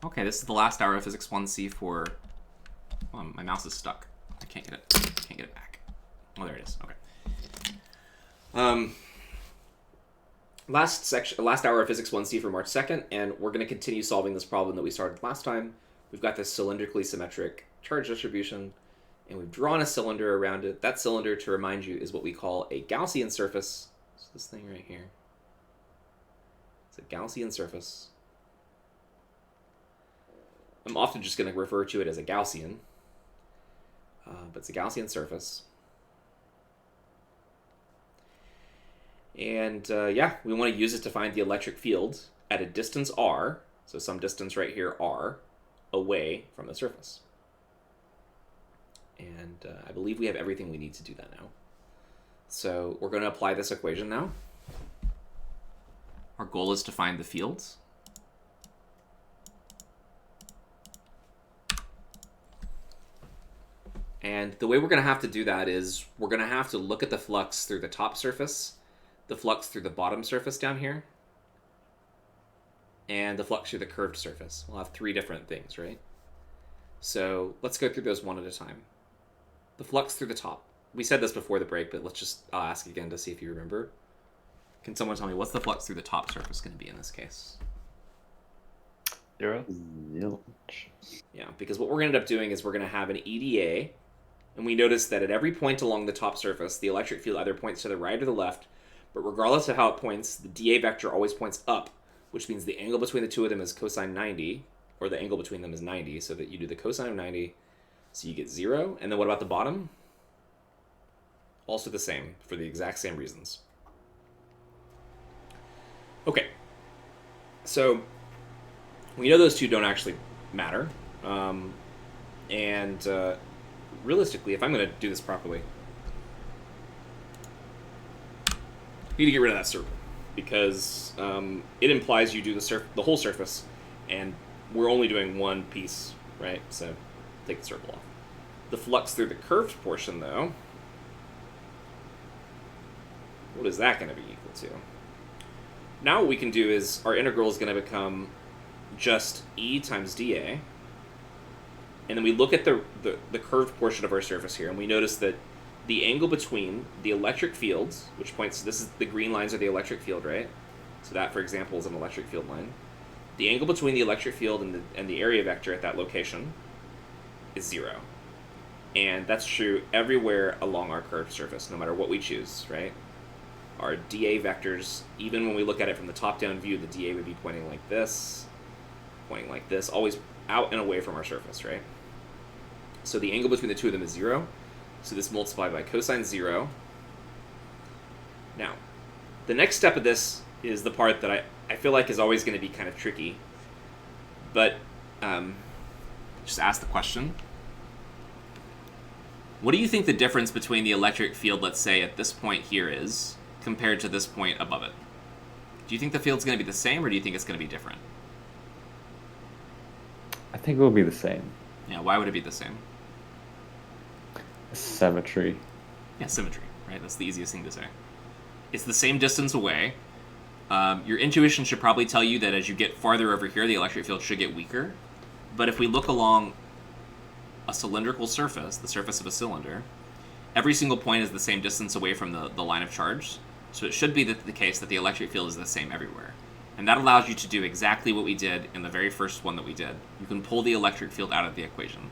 Okay, this is the last hour of Physics 1C for... Oh, my mouse is stuck. I can't get it. Can't get it back. Oh, there it is. Okay. Last hour of Physics 1C for March 2nd, and we're going to continue solving this problem that we started last time. We've got this cylindrically symmetric charge distribution, and we've drawn a cylinder around it. That cylinder, to remind you, is what we call a Gaussian surface. It's this thing right here. It's a Gaussian surface. I'm often just going to refer to it as a Gaussian, but it's a Gaussian surface. And yeah, we want to use it to find the electric field at a distance r, so some distance right here r, away from the surface. And I believe we have everything we need to do that now. So we're going to apply this equation now. Our goal is to find the fields. And the way we're going to have to do that is we're going to have to look at the flux through the top surface, the flux through the bottom surface down here, and the flux through the curved surface. We'll have three different things, right? So let's go through those one at a time. The flux through the top. We said this before the break, but I'll ask again to see if you remember. Can someone tell me what's the flux through the top surface going to be in this case? 0. Zilch. Yeah, because what we're going to end up doing is we're going to have an EDA, and we notice that at every point along the top surface, the electric field either points to the right or the left, but regardless of how it points, the dA vector always points up, which means the angle between the two of them is cosine 90, or the angle between them is 90, so that you do the cosine of 90, so you get 0. And then what about the bottom? Also the same, for the exact same reasons. Okay, so we know those two don't actually matter, and realistically, if I'm going to do this properly, I need to get rid of that circle, because it implies you do the whole surface, and we're only doing one piece, right? So take the circle off. The flux through the curved portion, though, what is that going to be equal to? Now what we can do is our integral is going to become just E times dA, and then we look at the curved portion of our surface here, and we notice that the angle between the electric fields, which points, this is the green lines are the electric field, right? So that, for example, is an electric field line. The angle between the electric field and the area vector at that location is 0. And that's true everywhere along our curved surface, no matter what we choose, right? Our dA vectors, even when we look at it from the top-down view, the dA would be pointing like this, always out and away from our surface, right? So the angle between the two of them is 0. So this multiplied by cosine 0. Now, the next step of this is the part that I feel like is always going to be kind of tricky. But just ask the question. What do you think the difference between the electric field, let's say, at this point here is, compared to this point above it? Do you think the field's going to be the same, or do you think it's going to be different? I think it will be the same. Yeah, why would it be the same? Symmetry. Yeah, symmetry, right? That's the easiest thing to say. It's the same distance away. Your intuition should probably tell you that as you get farther over here, the electric field should get weaker. But if we look along a cylindrical surface, the surface of a cylinder, every single point is the same distance away from the line of charge. So it should be the case that the electric field is the same everywhere. And that allows you to do exactly what we did in the very first one that we did. You can pull the electric field out of the equation.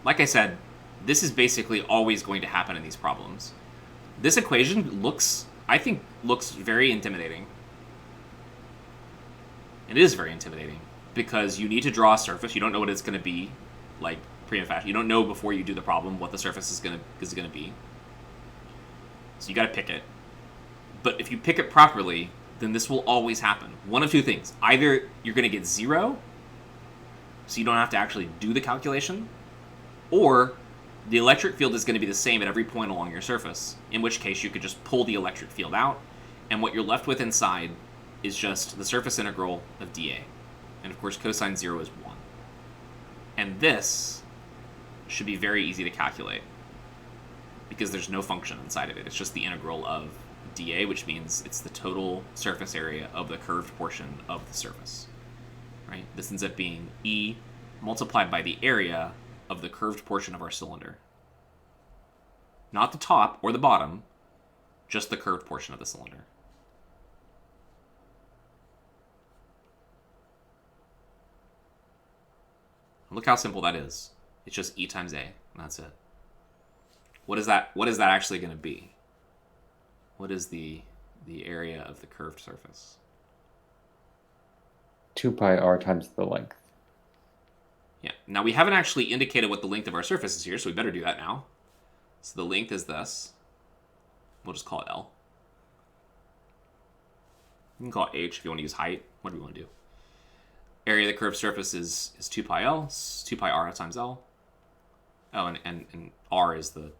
Like I said, this is basically always going to happen in these problems. This equation I think looks very intimidating. It is very intimidating, because you need to draw a surface. You don't know what it's going to be, like prima facie. You don't know before you do the problem what the surface is going to be. So you got to pick it. But if you pick it properly, then this will always happen. One of two things. Either you're going to get 0, so you don't have to actually do the calculation, or the electric field is going to be the same at every point along your surface, in which case you could just pull the electric field out, and what you're left with inside is just the surface integral of dA. And of course, cosine 0 is 1. And this should be very easy to calculate, because there's no function inside of it. It's just the integral of dA, which means it's the total surface area of the curved portion of the surface. right? This ends up being E multiplied by the area of the curved portion of our cylinder. Not the top or the bottom, just the curved portion of the cylinder. Look how simple that is. It's just E times A, and that's it. What is that actually going to be? What is the area of the curved surface? 2 pi r times the length. Yeah. Now, we haven't actually indicated what the length of our surface is here, so we better do that now. So the length is this. We'll just call it L. You can call it H if you want to use height. What do we want to do? Area of the curved surface is 2 pi L, 2 pi r times L. Oh, and r is the,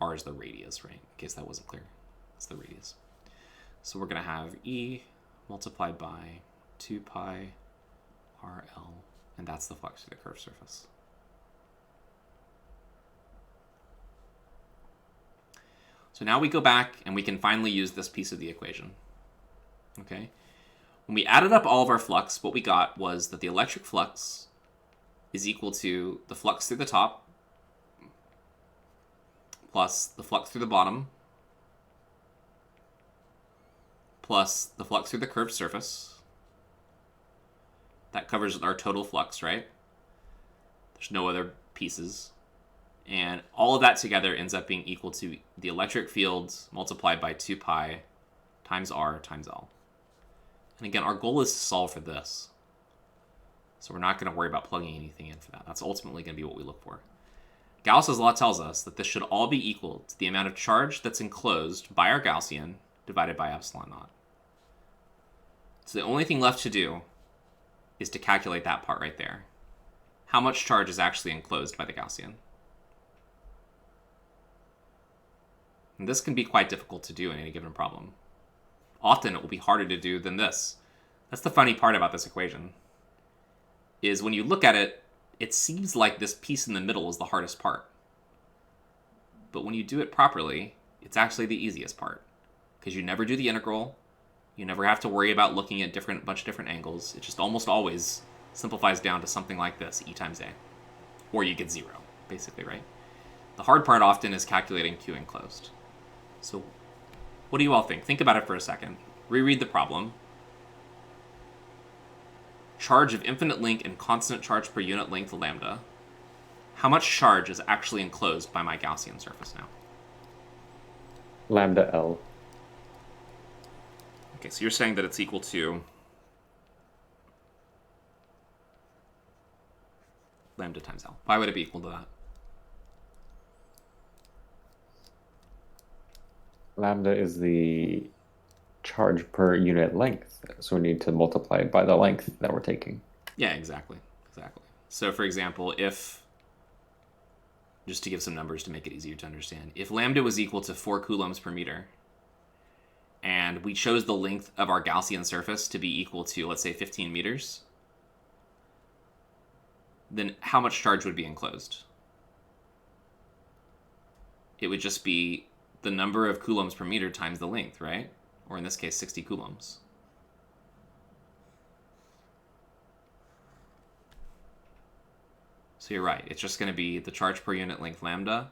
r is the radius, right? In case that wasn't clear. It's the radius. So we're going to have E multiplied by 2 pi RL, and that's the flux through the curved surface. So now we go back and we can finally use this piece of the equation. Okay? When we added up all of our flux, what we got was that the electric flux is equal to the flux through the top plus the flux through the bottom plus the flux through the curved surface. That covers our total flux, right? There's no other pieces. And all of that together ends up being equal to the electric field multiplied by 2 pi times r times L. And again, our goal is to solve for this. So we're not going to worry about plugging anything in for that. That's ultimately going to be what we look for. Gauss's law tells us that this should all be equal to the amount of charge that's enclosed by our Gaussian divided by epsilon naught. So the only thing left to do is to calculate that part right there. How much charge is actually enclosed by the Gaussian? And this can be quite difficult to do in any given problem. Often it will be harder to do than this. That's the funny part about this equation, is when you look at it, it seems like this piece in the middle is the hardest part. But when you do it properly, it's actually the easiest part, because you never do the integral, you never have to worry about looking at bunch of different angles. It just almost always simplifies down to something like this, E times A. Or you get 0, basically, right? The hard part often is calculating Q enclosed. So what do you all think? Think about it for a second. Reread the problem. Charge of infinite length and constant charge per unit length lambda. How much charge is actually enclosed by my Gaussian surface now? Lambda L. Okay, so you're saying that it's equal to lambda times L. Why would it be equal to that? Lambda is the charge per unit length, so we need to multiply it by the length that we're taking. Yeah, exactly. So for example, if, just to give some numbers to make it easier to understand, if lambda was equal to 4 coulombs per meter, and we chose the length of our Gaussian surface to be equal to, let's say, 15 meters, then how much charge would be enclosed? It would just be the number of coulombs per meter times the length, right? Or in this case, 60 coulombs. So you're right. It's just going to be the charge per unit length lambda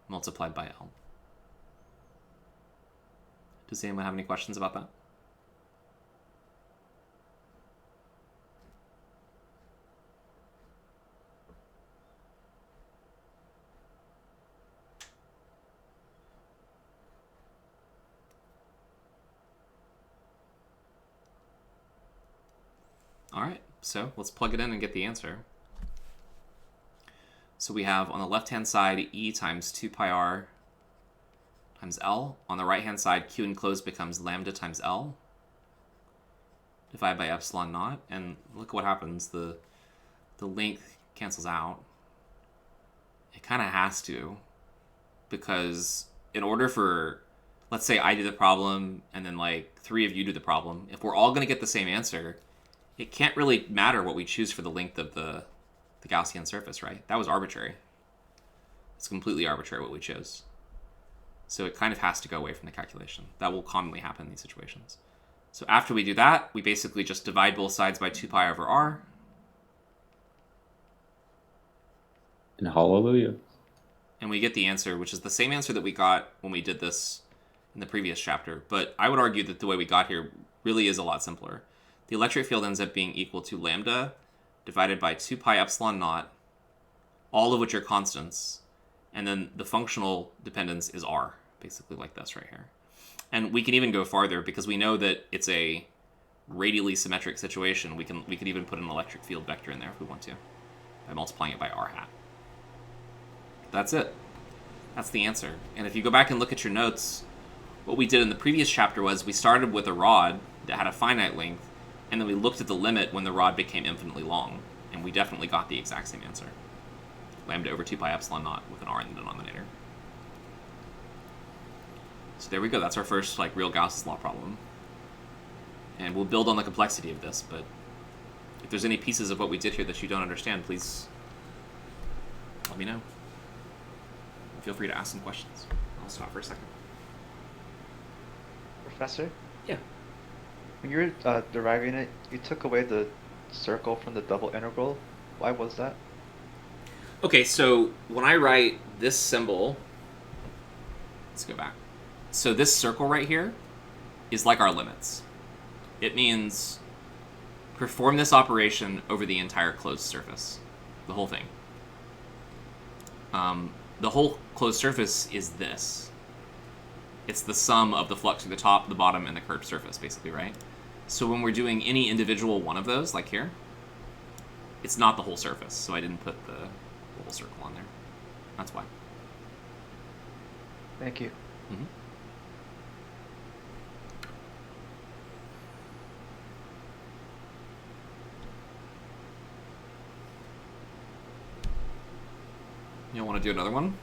multiplied by L. Does anyone have any questions about that? All right, so let's plug it in and get the answer. So we have on the left-hand side E times 2 pi r times L. On the right-hand side, Q enclosed becomes lambda times L divided by epsilon naught. And look what happens. The length cancels out. It kind of has to, because in order for, let's say I do the problem and then like 3 of you do the problem, if we're all going to get the same answer, it can't really matter what we choose for the length of the Gaussian surface, right? That was arbitrary. It's completely arbitrary what we chose. So it kind of has to go away from the calculation. That will commonly happen in these situations. So after we do that, we basically just divide both sides by 2 pi over r. And hallelujah. And we get the answer, which is the same answer that we got when we did this in the previous chapter. But I would argue that the way we got here really is a lot simpler. The electric field ends up being equal to lambda divided by 2 pi epsilon naught, all of which are constants. And then the functional dependence is r, basically like this right here. And we can even go farther because we know that it's a radially symmetric situation. We could even put an electric field vector in there if we want to by multiplying it by r hat. That's it. That's the answer. And if you go back and look at your notes, what we did in the previous chapter was we started with a rod that had a finite length, and then we looked at the limit when the rod became infinitely long, and we definitely got the exact same answer. Lambda over 2 pi epsilon naught with an r in the denominator. So there we go. That's our first real Gauss's law problem. And we'll build on the complexity of this, but if there's any pieces of what we did here that you don't understand, please let me know. Feel free to ask some questions. I'll stop for a second. Professor? Yeah. When you were deriving it, you took away the circle from the double integral. Why was that? Okay, so when I write this symbol, let's go back. So this circle right here is like our limits. It means perform this operation over the entire closed surface, the whole thing. The whole closed surface is this. It's the sum of the flux through the top, the bottom, and the curved surface, basically, right? So when we're doing any individual one of those, like here, it's not the whole surface, so I didn't put the whole circle on there. That's why. Thank you. Mm-hmm. You want to do another one?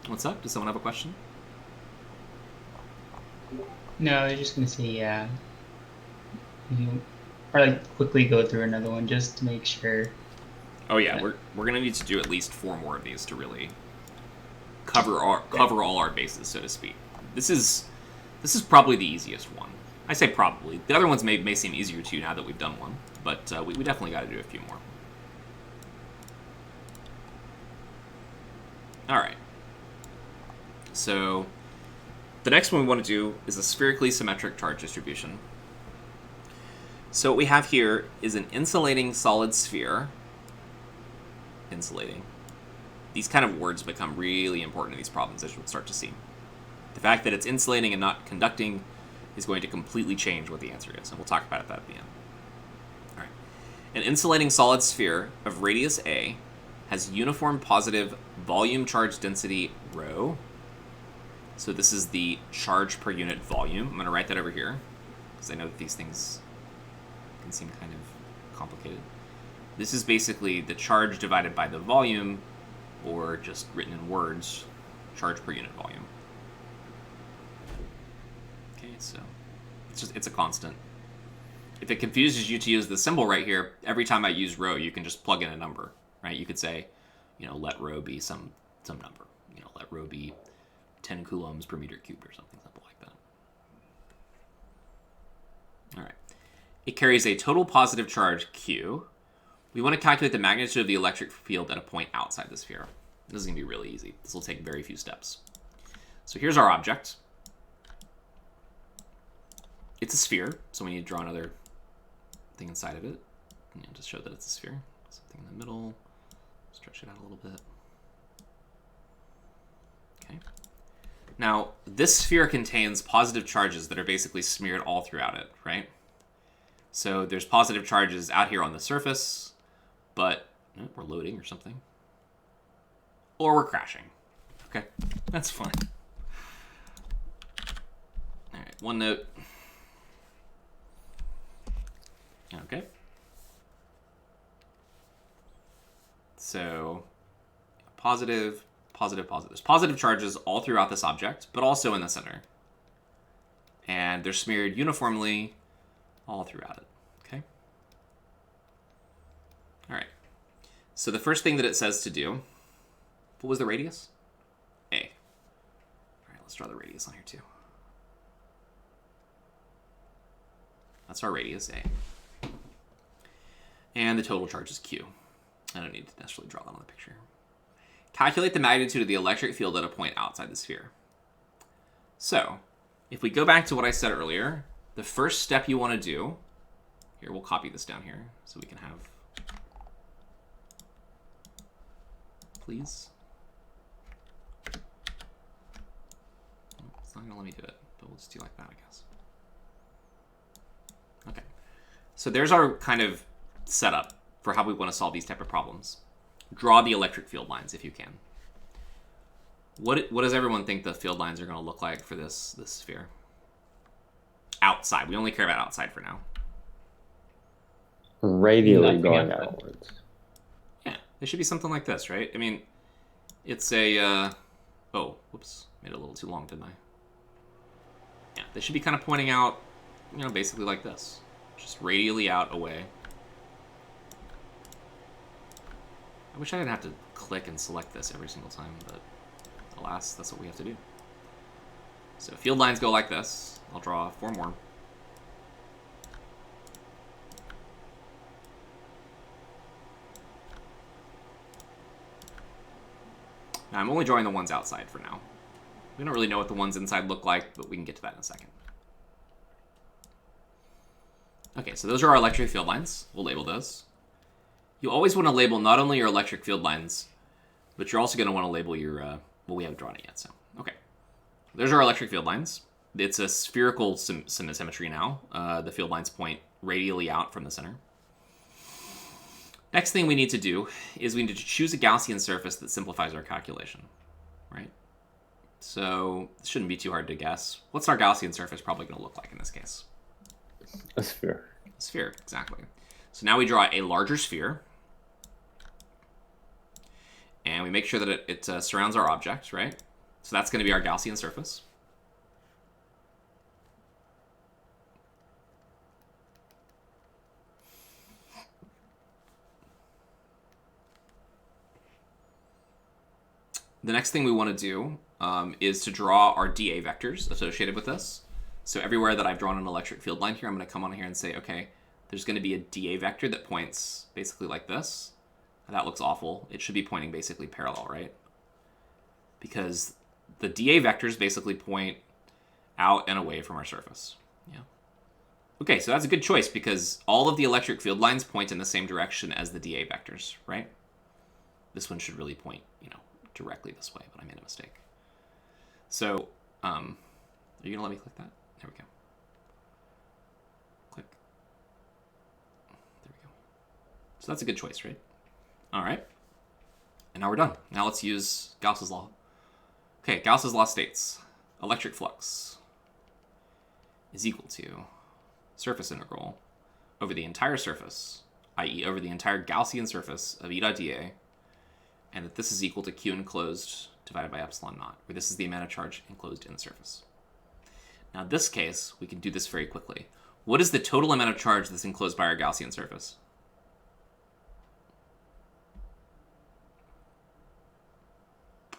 What's up? Does someone have a question? No, I was just gonna say, yeah. You probably quickly go through another one just to make sure. Oh yeah, we're gonna need to do at least 4 more of these to really cover all our bases, so to speak. This is probably the easiest one. I say probably. The other ones may seem easier to you now that we've done one, but we definitely got to do a few more. All right. So the next one we want to do is a spherically symmetric charge distribution. So what we have here is an insulating solid sphere. Insulating. These kind of words become really important in these problems, as you'll start to see. The fact that it's insulating and not conducting is going to completely change what the answer is, and we'll talk about that at the end. All right. An insulating solid sphere of radius a has uniform positive volume charge density rho. So this is the charge per unit volume. I'm going to write that over here, because I know that these things can seem kind of complicated. This is basically the charge divided by the volume, or just written in words, charge per unit volume. Okay, so it's a constant. If it confuses you to use the symbol right here, every time I use rho, you can just plug in a number, right? You could say, let rho be some number. Let rho be 10 coulombs per meter cubed or something simple like that. All right. It carries a total positive charge Q. We want to calculate the magnitude of the electric field at a point outside the sphere. This is going to be really easy. This will take very few steps. So here's our object. It's a sphere, so we need to draw another thing inside of it. And just show that it's a sphere. Something in the middle. Stretch it out a little bit. Okay. Now, this sphere contains positive charges that are basically smeared all throughout it, right? So there's positive charges out here on the surface, but we're loading or something. Or we're crashing. Okay, that's fine. All right, one note. Okay. So, positive, positive, positive. There's positive charges all throughout this object, but also in the center. And they're smeared uniformly all throughout it. Okay? All right. So the first thing that it says to do, what was the radius? A. All right, let's draw the radius on here too. That's our radius, A. And the total charge is Q. I don't need to necessarily draw that on the picture. Calculate the magnitude of the electric field at a point outside the sphere. So, if we go back to what I said earlier, the first step you want to do, here, we'll copy this down here so we can have, please. It's not going to let me do it, but we'll just do like that, I guess. Okay. So there's our kind of setup for how we want to solve these type of problems. Draw the electric field lines if you can. What does everyone think the field lines are going to look like for this sphere? Outside. We only care about outside for now. Radially Nothing going outside. outwards. Yeah, it should be something like this, right? I mean, it's a... oh, whoops. Made it a little too long, didn't I? Yeah, they should be kind of pointing out, you know, basically like this. Just radially out away. I wish I didn't have to click and select this every single time, but alas, that's what we have to do. So field lines go like this. I'll draw 4 more. Now I'm only drawing the ones outside for now. We don't really know what the ones inside look like, but we can get to that in a second. Okay, so those are our electric field lines. We'll label those. You always want to label not only your electric field lines, but you're also going to want to label your, well, we haven't drawn it yet, so, okay. There's our electric field lines. It's a spherical symmetry now. The field lines point radially out from the center. Next thing we need to do is we need to choose a Gaussian surface that simplifies our calculation, right? So it shouldn't be too hard to guess. What's our Gaussian surface probably going to look like in this case? A sphere. A sphere, exactly. So now we draw a larger sphere. And we make sure that it surrounds our object, right? So that's going to be our Gaussian surface. The next thing we want to do is to draw our dA vectors associated with this. So everywhere that I've drawn an electric field line here, I'm going to come on here and say, okay, there's going to be a dA vector that points basically like this. That looks awful. It should be pointing basically parallel, right? Because the dA vectors basically point out and away from our surface. Yeah. Okay, so that's a good choice because all of the electric field lines point in the same direction as the dA vectors, right? This one should really point, you know, directly this way, but I made a mistake. So, are you gonna let me click that? There we go. Click. There we go. So that's a good choice, right? All right. And now we're done. Now let's use Gauss's law. Okay, Gauss's law states electric flux is equal to surface integral over the entire surface, i.e. over the entire Gaussian surface of E dot dA, and that this is equal to Q enclosed divided by epsilon naught, where this is the amount of charge enclosed in the surface. Now in this case, we can do this very quickly. What is the total amount of charge that's enclosed by our Gaussian surface?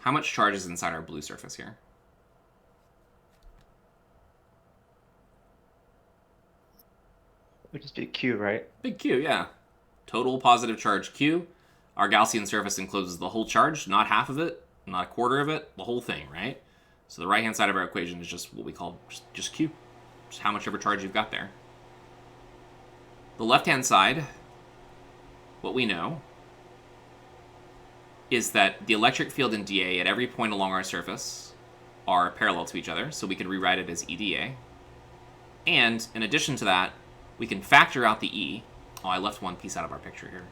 How much charge is inside our blue surface here? Would just be Q, right? Big Q, yeah. Total positive charge Q. Our Gaussian surface encloses the whole charge, not half of it, not a quarter of it, the whole thing, right? So the right-hand side of our equation is just what we call just Q. Just how much ever charge you've got there. The left-hand side, what we know is that the electric field and dA at every point along our surface are parallel to each other, so we could rewrite it as EDA. And in addition to that, we can factor out the E. Oh, I left one piece out of our picture here.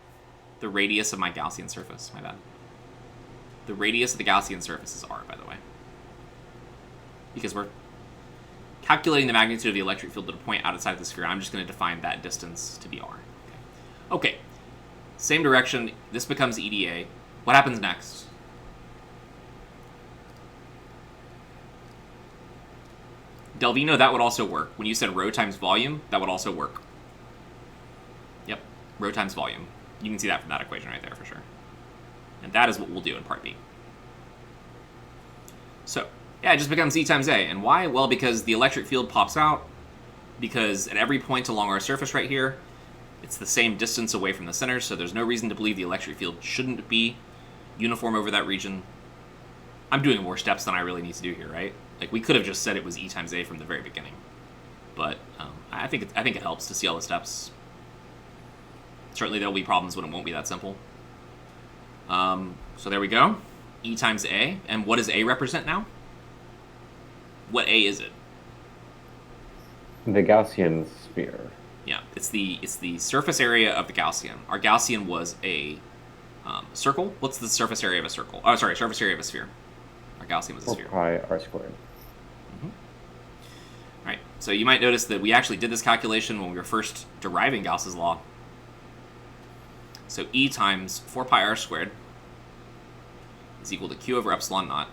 The radius of my Gaussian surface, my bad. The radius of the Gaussian surface is R, by the way. Because we're calculating the magnitude of the electric field at a point outside of the sphere. I'm just going to define that distance to be R. Okay, same direction. This becomes EDA. What happens next? Delvino, that would also work. When you said rho times volume, that would also work. Yep, rho times volume. You can see that from that equation right there for sure. And that is what we'll do in part B. So, yeah, it just becomes E times A. And why? Well, because the electric field pops out, because at every point along our surface right here, it's the same distance away from the center, so there's no reason to believe the electric field shouldn't be uniform over that region. I'm doing more steps than I really need to do here, right? Like, we could have just said it was E times A from the very beginning. But I think it helps to see all the steps. Certainly there'll be problems when it won't be that simple. So there we go. E times A. And what does A represent now? What A is it? The Gaussian sphere. Yeah, it's the surface area of the Gaussian. Our Gaussian was a circle. What's the surface area of a circle? Oh, sorry, surface area of a sphere. Our Gaussian was a 4 sphere. pi r squared. All right, so you might notice that we actually did this calculation when we were first deriving Gauss's law. So E times 4 pi r squared is equal to Q over epsilon naught.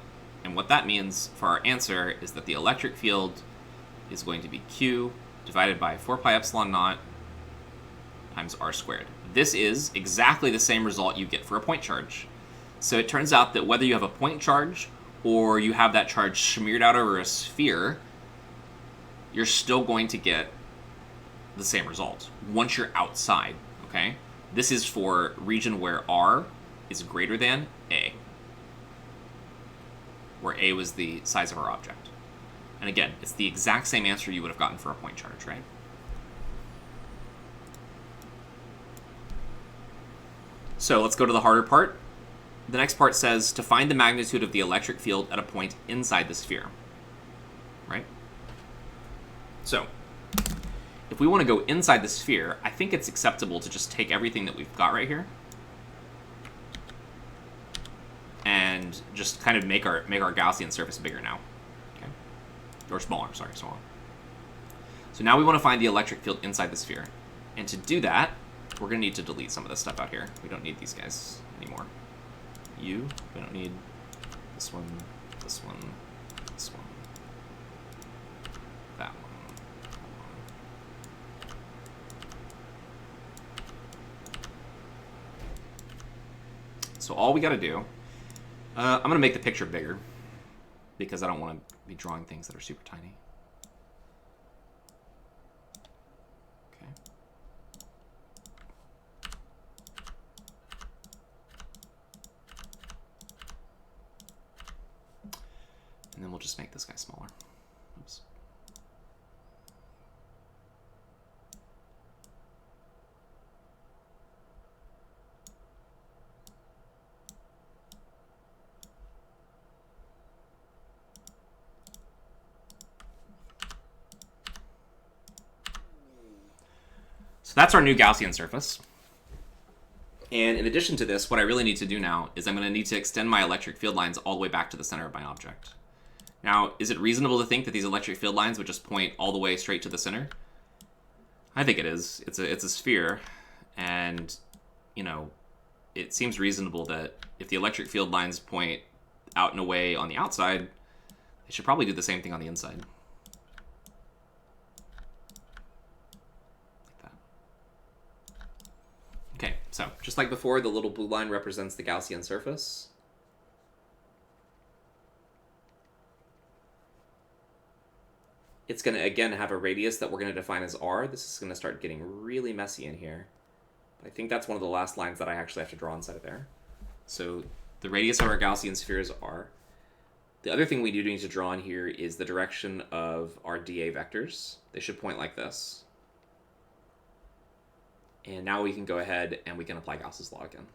And what that means for our answer is that the electric field is going to be Q divided by 4 pi epsilon naught times r squared. This is exactly the same result you get for a point charge. So it turns out that whether you have a point charge or you have that charge smeared out over a sphere, you're still going to get the same result once you're outside, okay? This is for region where r is greater than a, where a was the size of our object. And again, it's the exact same answer you would have gotten for a point charge, right? So let's go to the harder part. The next part says to find the magnitude of the electric field at a point inside the sphere, right? So if we want to go inside the sphere, I think it's acceptable to just take everything that we've got right here and just kind of make our Gaussian surface bigger now, okay? Or smaller, sorry, smaller. So now we want to find the electric field inside the sphere. And to do that, we're going to need to delete some of this stuff out here. We don't need these guys anymore. We don't need this one, this one, this one, that one. So all we got to do, I'm going to make the picture bigger because I don't want to be drawing things that are super tiny. Okay. And then we'll just make this guy smaller. Oops. So that's our new Gaussian surface. And in addition to this, what I really need to do now is I'm going to need to extend my electric field lines all the way back to the center of my object. Now, is it reasonable to think that these electric field lines would just point all the way straight to the center? I think it is. It's a sphere, and, you know, it seems reasonable that if the electric field lines point out and away on the outside, they should probably do the same thing on the inside. Like that. Okay, so just like before, the little blue line represents the Gaussian surface. It's going to, again, have a radius that we're going to define as r. This is going to start getting really messy in here. But I think that's one of the last lines that I actually have to draw inside of there. So the radius of our Gaussian sphere is r. The other thing we do need to draw in here is the direction of our dA vectors. They should point like this. And now we can go ahead and we can apply Gauss's law again.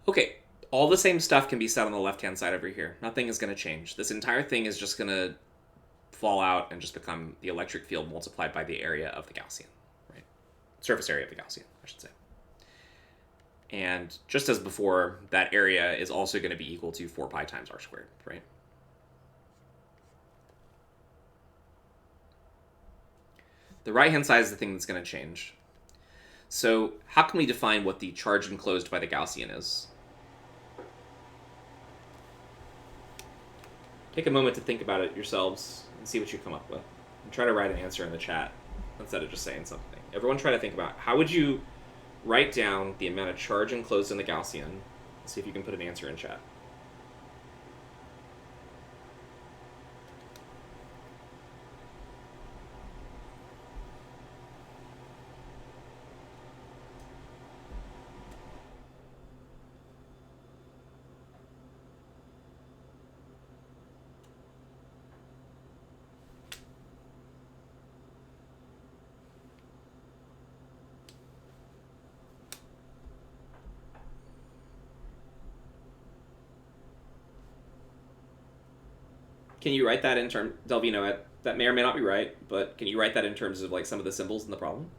Okay, all the same stuff can be said on the left-hand side over here. Nothing is going to change. This entire thing is just going to fall out and just become the electric field multiplied by the area of the Gaussian, right? Surface area of the Gaussian, I should say. And just as before, that area is also going to be equal to 4 pi times r squared, right? The right-hand side is the thing that's going to change. So how can we define what the charge enclosed by the Gaussian is? take a moment to think about it yourselves and see what you come up with. And try to write an answer in the chat instead of just saying something. Everyone try to think about how would you write down the amount of charge enclosed in the Gaussian. See if you can put an answer in chat. Can you write that in terms, Delvino, that may or may not be right, but can you write that in terms of like some of the symbols in the problem?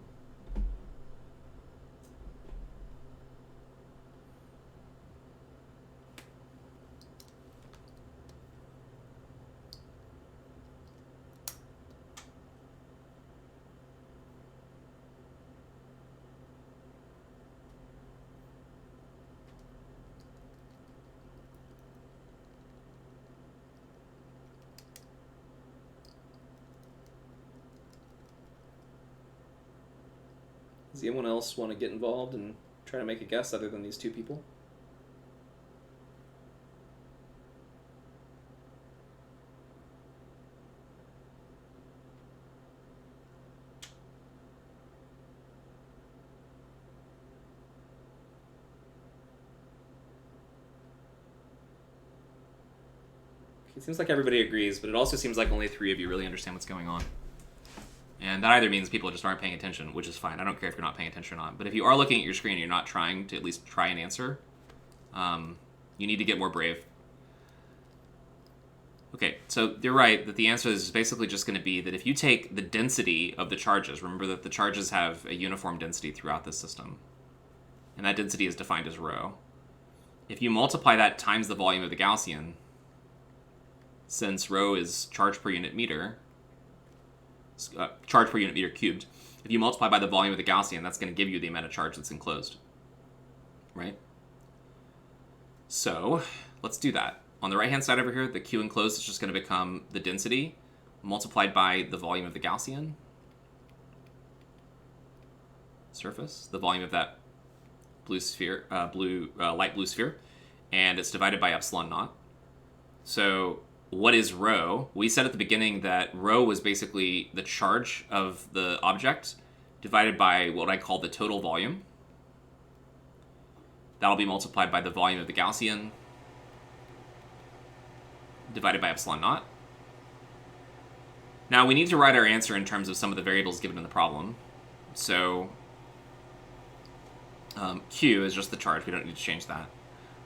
Does anyone else want to get involved and try to make a guess other than these two people? It seems like everybody agrees, but it also seems like only 3 of you really understand what's going on. And that either means people just aren't paying attention, which is fine. I don't care if you're not paying attention or not. But if you are looking at your screen and you're not trying to at least try and answer, you need to get more brave. Okay, so you're right that the answer is basically just going to be that if you take the density of the charges, remember that the charges have a uniform density throughout the system, and that density is defined as rho. If you multiply that times the volume of the Gaussian, since rho is charge per unit meter, charge per unit meter cubed, if you multiply by the volume of the Gaussian, that's going to give you the amount of charge that's enclosed, right? So let's do that. On the right-hand side over here, the Q enclosed is just going to become the density multiplied by the volume of the Gaussian surface, the volume of that blue sphere, light blue sphere, and it's divided by epsilon naught. So what is rho? We said at the beginning that rho was basically the charge of the object divided by what I call the total volume. That'll be multiplied by the volume of the Gaussian divided by epsilon naught. Now we need to write our answer in terms of some of the variables given in the problem. So Q is just the charge, we don't need to change that.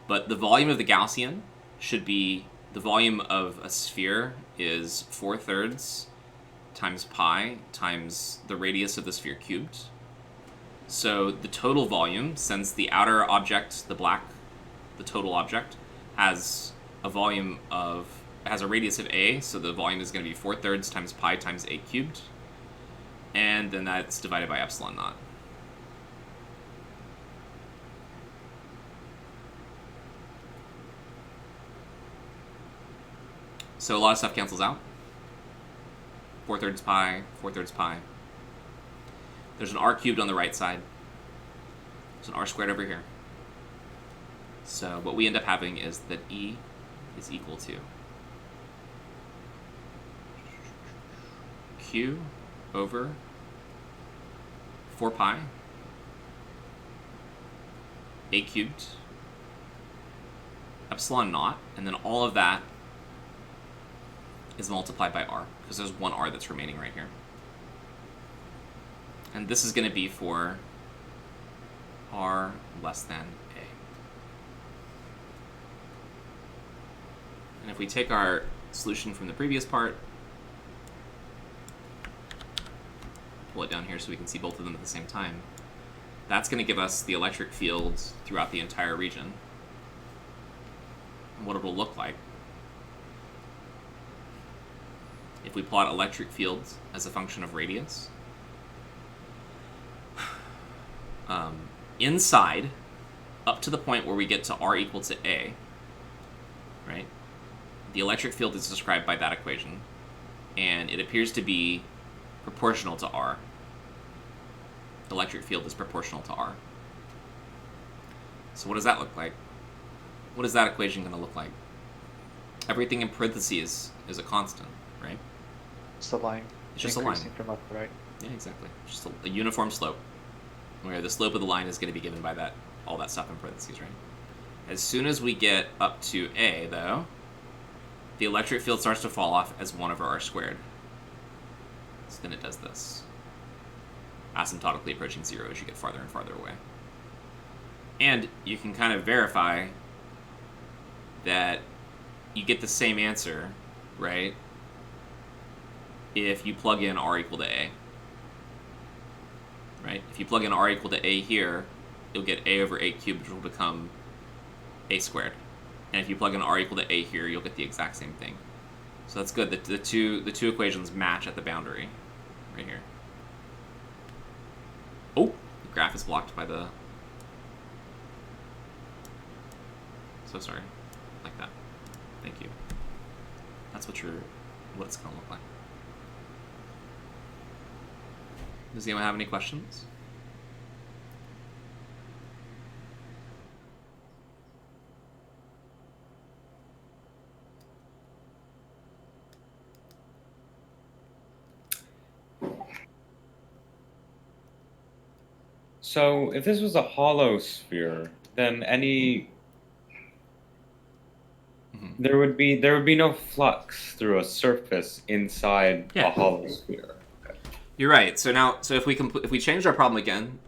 But the volume of the Gaussian should be, the volume of a sphere is 4/3 times pi times the radius of the sphere cubed. So the total volume, since the outer object, the black, the total object, has a volume of, has a radius of a, so the volume is going to be 4/3 times pi times a cubed, and then that's divided by epsilon naught. So a lot of stuff cancels out. 4/3 pi, 4/3 pi. There's an r cubed on the right side. There's an r squared over here. So what we end up having is that E is equal to Q over 4 pi a cubed epsilon naught, and then all of that is multiplied by r, because there's one r that's remaining right here. And this is going to be for r less than a. And if we take our solution from the previous part, pull it down here so we can see both of them at the same time, that's going to give us the electric field throughout the entire region and what it will look like if we plot electric fields as a function of radius. Inside, up to the point where we get to r equal to a, right? the electric field is described by that equation, and it appears to be proportional to R. The electric field is proportional to R. So what does that look like? What is that equation going to look like? Everything in parentheses is a constant, right? It's a line. It's just a line. Increasing from left to right. Yeah, exactly. Just a uniform slope, where the slope of the line is going to be given by that all that stuff in parentheses, right? As soon as we get up to A, though, the electric field starts to fall off as 1 over R squared. So then it does this, asymptotically approaching 0 as you get farther and farther away. And you can kind of verify that you get the same answer, right, if you plug in R equal to A. Right? If you plug in R equal to A here, you'll get A over 8 cubed, which will become A squared. And if you plug in R equal to A here, you'll get the exact same thing. So that's good. The two equations match at the boundary, right here. Oh, the graph is blocked by the... So sorry. Like that. Thank you. That's what it's going to look like. Does anyone have any questions? So if this was a hollow sphere, then there would be no flux through a surface inside a hollow sphere. You're right. So if we changed our problem again,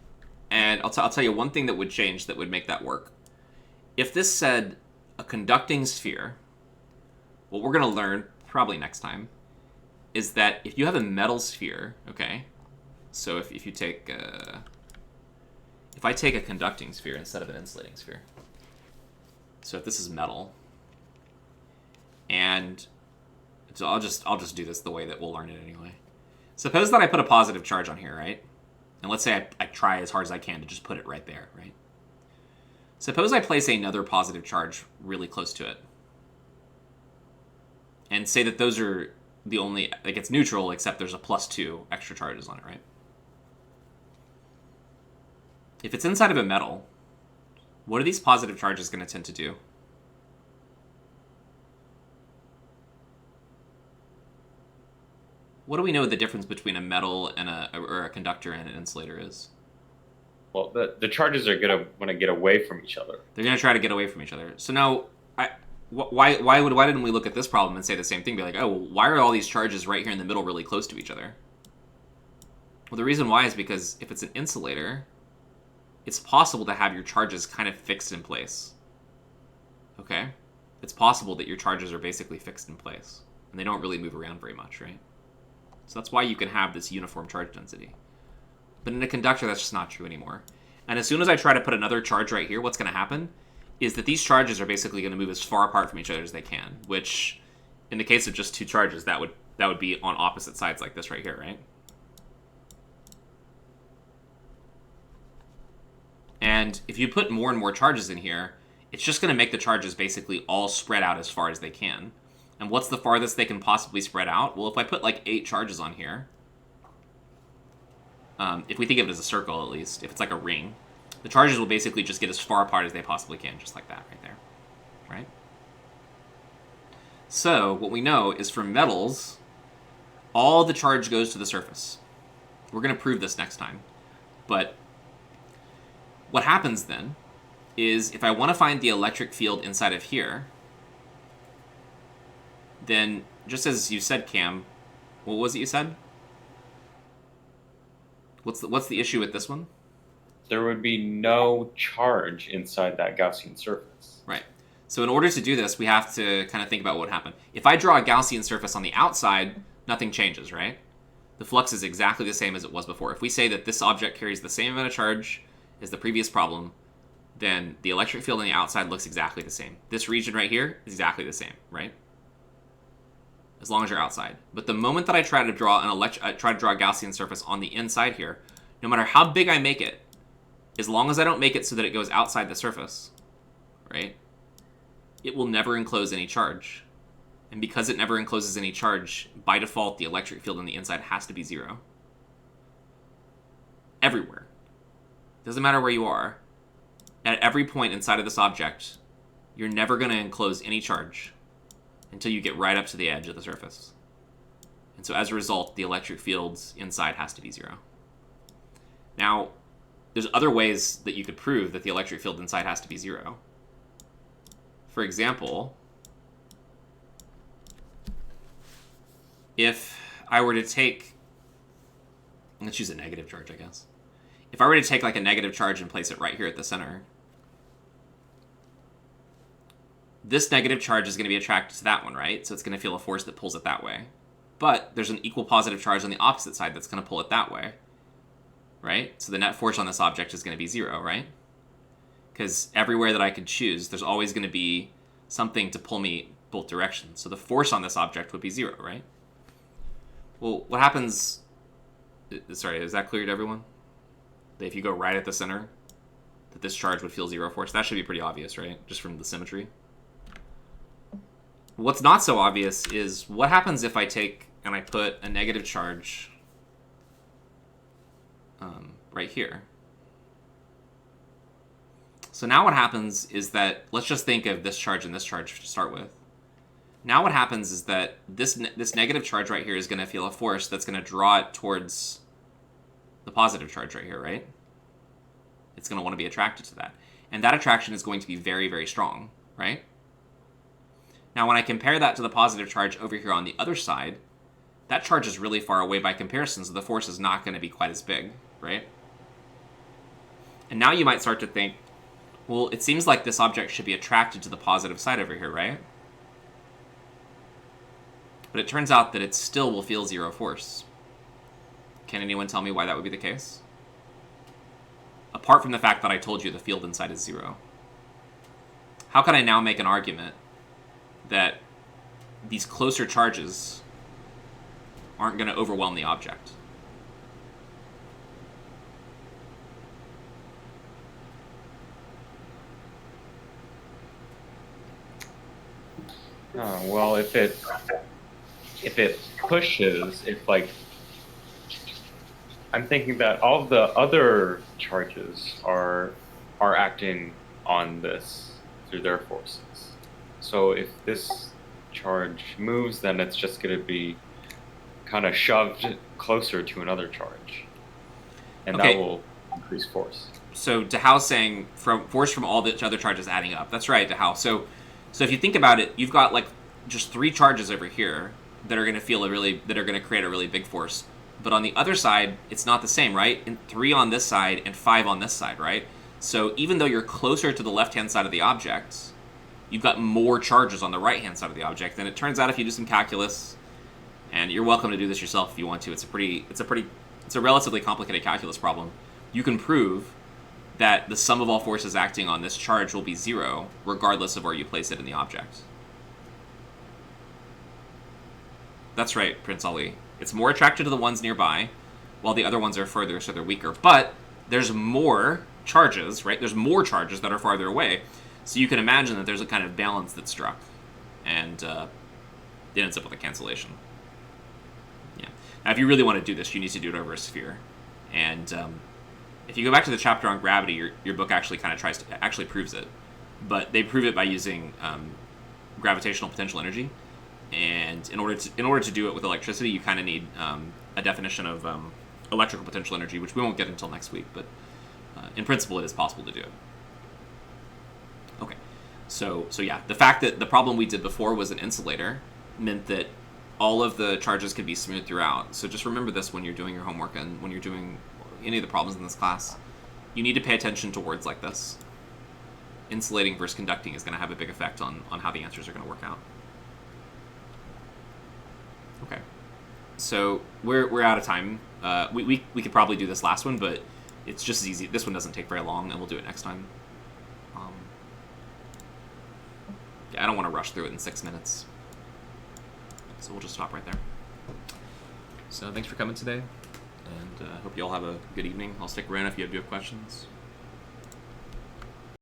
and I'll tell you one thing that would change that would make that work. If this said a conducting sphere, what we're going to learn probably next time is that if you have a metal sphere, okay, so if you take if I take a conducting sphere instead of an insulating sphere, so if this is metal, and so I'll just do this the way that we'll learn it anyway. Suppose that I put a positive charge on here, right? And let's say I try as hard as I can to just put it right there, right? Suppose I place another positive charge really close to it. And say that those are the only, like it's neutral except there's a +2 extra charges on it, right? If it's inside of a metal, what are these positive charges going to tend to do? What do we know the difference between a metal and a conductor and an insulator is? Well, the charges are going to want to get away from each other. They're going to try to get away from each other. So now, why didn't we look at this problem and say the same thing? Be like, oh, well, why are all these charges right here in the middle really close to each other? Well, the reason why is because if it's an insulator, it's possible to have your charges kind of fixed in place. Okay? It's possible that your charges are basically fixed in place, and they don't really move around very much, right? So that's why you can have this uniform charge density. But in a conductor, that's just not true anymore. And as soon as I try to put another charge right here, what's going to happen is that these charges are basically going to move as far apart from each other as they can, which, in the case of just two charges, that would be on opposite sides like this right here, right? And if you put more and more charges in here, it's just going to make the charges basically all spread out as far as they can. And what's the farthest they can possibly spread out? Well, if I put like 8 charges on here, if we think of it as a circle at least, if it's like a ring, the charges will basically just get as far apart as they possibly can, just like that right there, right? So what we know is for metals, all the charge goes to the surface. We're going to prove this next time. But what happens then is if I want to find the electric field inside of here, then just as you said, Cam, what was it you said? What's the issue with this one? There would be no charge inside that Gaussian surface. Right. So in order to do this, we have to kind of think about what would happen. If I draw a Gaussian surface on the outside, nothing changes, right? The flux is exactly the same as it was before. If we say that this object carries the same amount of charge as the previous problem, then the electric field on the outside looks exactly the same. This region right here is exactly the same, right? As long as you're outside. But the moment that I try to draw a Gaussian surface on the inside here, no matter how big I make it, as long as I don't make it so that it goes outside the surface, right, it will never enclose any charge. And because it never encloses any charge, by default, the electric field on the inside has to be 0. Everywhere. Doesn't matter where you are. At every point inside of this object, you're never going to enclose any charge until you get right up to the edge of the surface. And so as a result, the electric field inside has to be 0. Now, there's other ways that you could prove that the electric field inside has to be 0. For example, if I were to take, let's use a negative charge, I guess. If I were to take like a negative charge and place it right here at the center, this negative charge is going to be attracted to that one, right? So it's going to feel a force that pulls it that way. But there's an equal positive charge on the opposite side that's going to pull it that way, right? So the net force on this object is going to be 0, right? Because everywhere that I could choose, there's always going to be something to pull me both directions. So the force on this object would be 0, right? Well, what happens... Sorry, is that clear to everyone? That if you go right at the center, that this charge would feel 0 force? That should be pretty obvious, right? Just from the symmetry. What's not so obvious is what happens if I take and I put a negative charge right here. So now what happens is that, let's just think of this charge and this charge to start with. Now what happens is that this negative charge right here is going to feel a force that's going to draw it towards the positive charge right here, right? It's going to want to be attracted to that. And that attraction is going to be very, very strong, right? Now when I compare that to the positive charge over here on the other side, that charge is really far away by comparison, so the force is not going to be quite as big, right? And now you might start to think, well, it seems like this object should be attracted to the positive side over here, right? But it turns out that it still will feel 0 force. Can anyone tell me why that would be the case? Apart from the fact that I told you the field inside is 0. How can I now make an argument that these closer charges aren't going to overwhelm the object? Well, if it pushes, if like, I'm thinking that all of the other charges are acting on this through their forces. So if this charge moves, then it's just going to be kind of shoved closer to another charge, and Okay. that will increase force. So DeHao's saying force from all the other charges adding up. That's right, DeHao. So if you think about it, you've got like just 3 charges over here that are going to create a really big force. But on the other side, it's not the same, right? And 3 on this side and 5 on this side, right? So even though you're closer to the left-hand side of the object, you've got more charges on the right-hand side of the object. And it turns out if you do some calculus, and you're welcome to do this yourself if you want to. It's a relatively complicated calculus problem. You can prove that the sum of all forces acting on this charge will be 0, regardless of where you place it in the object. That's right, Prince Ali. It's more attracted to the ones nearby, while the other ones are further, so they're weaker. But there's more charges, right? There's more charges that are farther away. So you can imagine that there's a kind of balance that's struck, and it ends up with a cancellation. Yeah. Now, if you really want to do this, you need to do it over a sphere. And if you go back to the chapter on gravity, your book actually kind of actually proves it. But they prove it by using gravitational potential energy. And in order to do it with electricity, you kind of need a definition of electrical potential energy, which we won't get until next week. But in principle, it is possible to do it. Okay, so yeah, the fact that the problem we did before was an insulator meant that all of the charges could be smooth throughout. So just remember this when you're doing your homework and when you're doing any of the problems in this class. You need to pay attention to words like this. Insulating versus conducting is going to have a big effect on how the answers are going to work out. Okay, so we're out of time. We could probably do this last one, but it's just as easy. This one doesn't take very long, and we'll do it next time. Yeah, I don't want to rush through it in 6 minutes, so we'll just stop right there. So thanks for coming today, and hope you all have a good evening. I'll stick around if you do have questions.